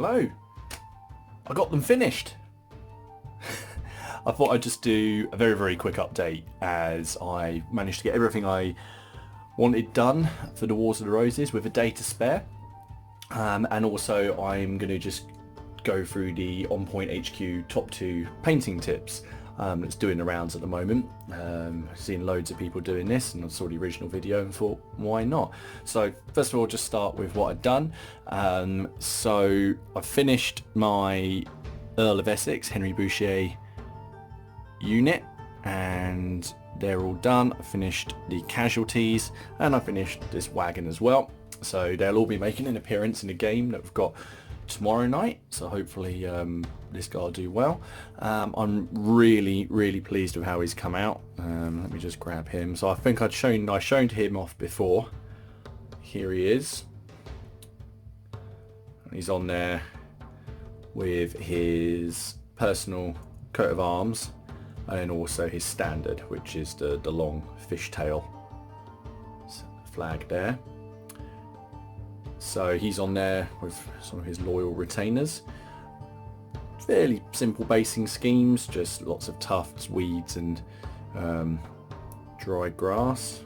Hello. I got them finished. I thought I'd just do a very quick update as I managed to get everything I wanted done for the Wars of the Roses with a day to spare. And also I'm going to just go through the On Point HQ top 2 painting tips that's doing the rounds at the moment. I've seen loads of people doing this and I saw the original video and thought, why not? So first of all, just start with what I've done. So I've finished my Earl of Essex, Henry Boucher unit, and they're all done. I finished the Casualties and I finished this wagon as well. So they'll all be making an appearance in the game that we've got tomorrow night, so hopefully this guy will do well. I'm really pleased with how he's come out. Let me just grab him. So I think I showed him off before. Here he is. He's on there with his personal coat of arms and then also his standard, which is the long fishtail flag there. So he's on there with some of his loyal retainers. Fairly simple basing schemes, just lots of tufts, weeds and dried grass.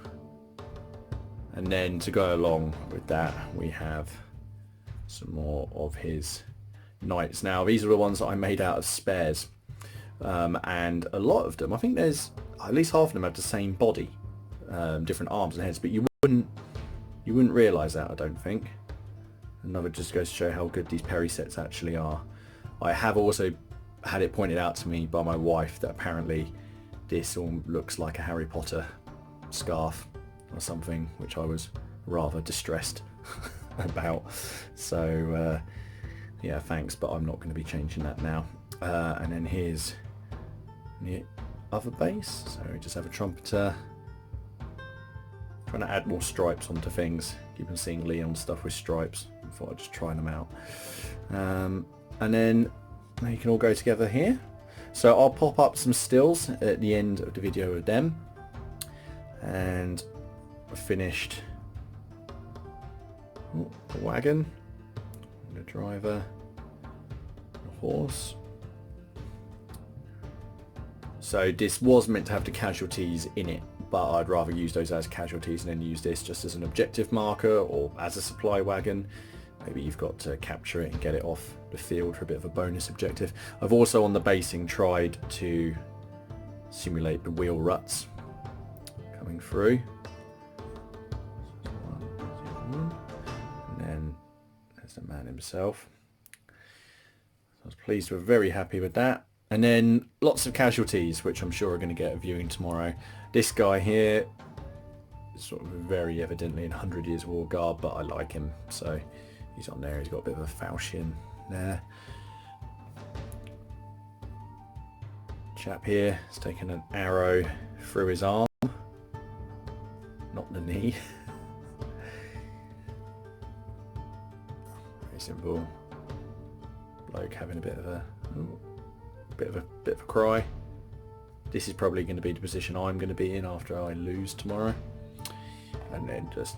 And then to go along with that we have some more of his knights. Now these are the ones that I made out of spares. And a lot of them, I think there's at least half of them have the same body, different arms and heads, but you wouldn't realise that, I don't think. Another just goes to show how good these Perry sets actually are. I have also had it pointed out to me by my wife that apparently this all looks like a Harry Potter scarf or something, which I was rather distressed about. So yeah, thanks, but I'm not going to be changing that now. And then here's the other base. So we just have a trumpeter. Trying to add more stripes onto things. Keep on seeing Leon stuff with stripes. I thought I'd just try them out. And then they can all go together here. So I'll pop up some stills at the end of the video of them. And I finished the wagon, the driver, the horse. So this was meant to have the Casualties in it, but I'd rather use those as casualties and then use this just as an objective marker or as a supply wagon. Maybe you've got to capture it and get it off the field for a bit of a bonus objective. I've also on the basing tried to simulate the wheel ruts coming through. And then there's the man himself. So I was pleased, we're very happy with that. And then lots of casualties, which I'm sure are going to get a viewing tomorrow. This guy here is sort of very evidently in 100 Years War garb, but I like him, so he's on there. He's got a bit of a falchion there. Chap here has taken an arrow through his arm, not the knee. Very simple. Bloke having a bit of a cry. This is probably going to be the position I'm going to be in after I lose tomorrow. And then just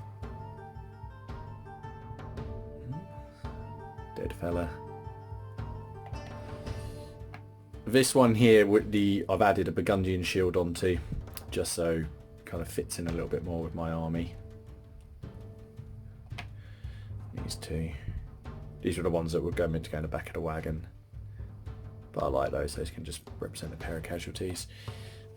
dead fella. This one here with I've added a Burgundian shield onto, just so it kind of fits in a little bit more with my army. These two. These are the ones that were meant to go in the back of the wagon. But I like those can just represent a pair of casualties.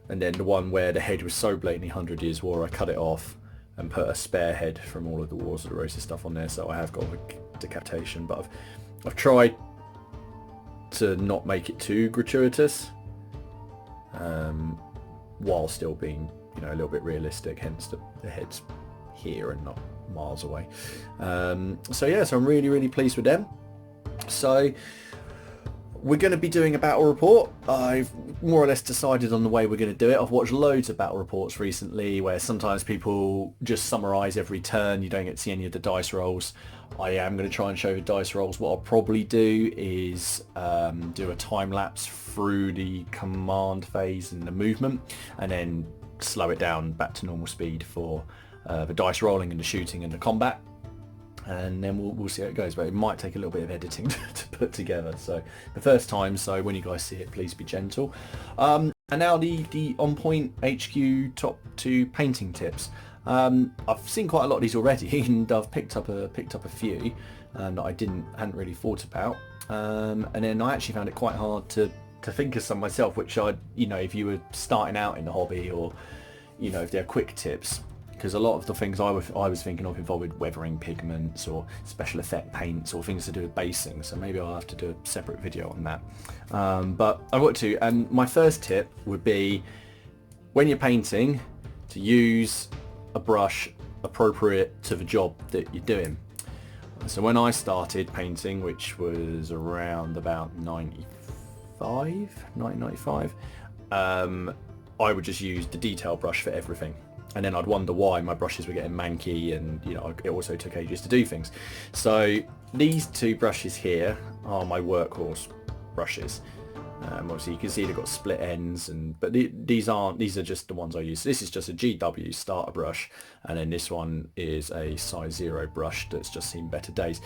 And then the one where the head was so blatantly 100 Years War, I cut it off and put a spare head from all of the Wars of the Roses stuff on there, so I have got a decapitation, but I've tried to not make it too gratuitous, while still being, you know, a little bit realistic, hence the head's here and not miles away. So yeah, so I'm really pleased with them. So we're going to be doing a battle report. I've more or less decided on the way we're going to do it. I've watched loads of battle reports recently where sometimes people just summarise every turn. You don't get to see any of the dice rolls. I am going to try and show the dice rolls. What I'll probably do is do a time lapse through the command phase and the movement, and then slow it down back to normal speed for the dice rolling and the shooting and the combat. and then we'll see how it goes, but it might take a little bit of editing to put together. So the first time, so when you guys see it, please be gentle. And now the On Point HQ top 2 painting tips. I've seen quite a lot of these already, and I've picked up a few that I hadn't really thought about, and then I actually found it quite hard to think of some myself, which if you were starting out in the hobby, or if they're quick tips, because a lot of the things I was thinking of involved weathering pigments or special effect paints or things to do with basing, so maybe I'll have to do a separate video on that. But I want to, and my first tip would be, when you're painting, to use a brush appropriate to the job that you're doing. So when I started painting, which was around about 1995, I would just use the detail brush for everything, and then I'd wonder why my brushes were getting manky, and it also took ages to do things. So these 2 brushes here are my workhorse brushes. Obviously you can see they've got split ends, but these are just the ones I use. This is just a GW starter brush, and then this one is a size 0 brush that's just seen better days.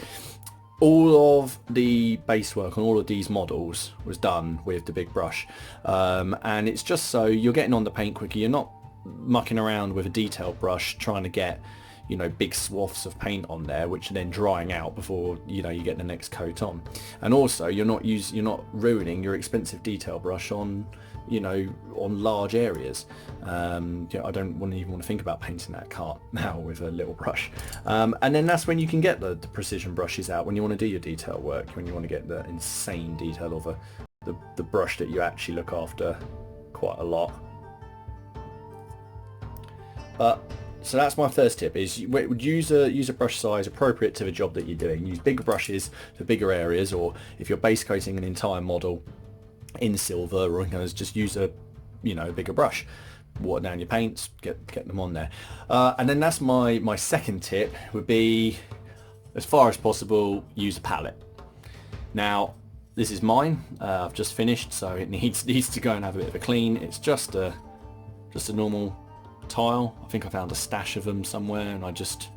All of the base work on all of these models was done with the big brush, and it's just so you're getting on the paint quicker. You're not mucking around with a detail brush trying to get big swaths of paint on there, which are then drying out before you get the next coat on. And also you're not ruining your expensive detail brush on on large areas. I don't even want to think about painting that cart now with a little brush. And then that's when you can get the precision brushes out, when you want to do your detail work, when you want to get the insane detail of the brush that you actually look after quite a lot. So that's my first tip, is use a brush size appropriate to the job that you're doing. Use bigger brushes for bigger areas, or if you're base coating an entire model in silver or just use a bigger brush. Water down your paints, get them on there. And then that's my second tip, would be, as far as possible, use a palette. Now this is mine, I've just finished, so it needs to go and have a bit of a clean. It's just a normal tile. I think I found a stash of them somewhere and I just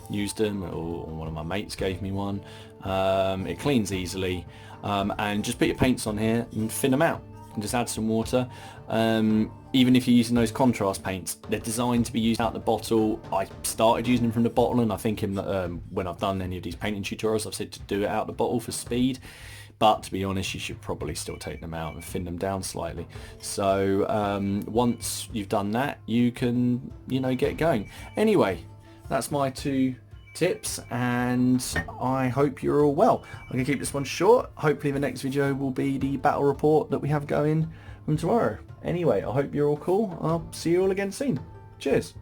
used them, or one of my mates gave me one. It cleans easily, and just put your paints on here and thin them out, and just add some water. Even if you're using those contrast paints, they're designed to be used out the bottle. I started using them from the bottle, and I think when I've done any of these painting tutorials, I've said to do it out the bottle for speed. But to be honest, you should probably still take them out and thin them down slightly. So once you've done that, you can get going. Anyway, that's my 2 tips, and I hope you're all well. I'm going to keep this one short. Hopefully the next video will be the battle report that we have going from tomorrow. Anyway, I hope you're all cool. I'll see you all again soon. Cheers.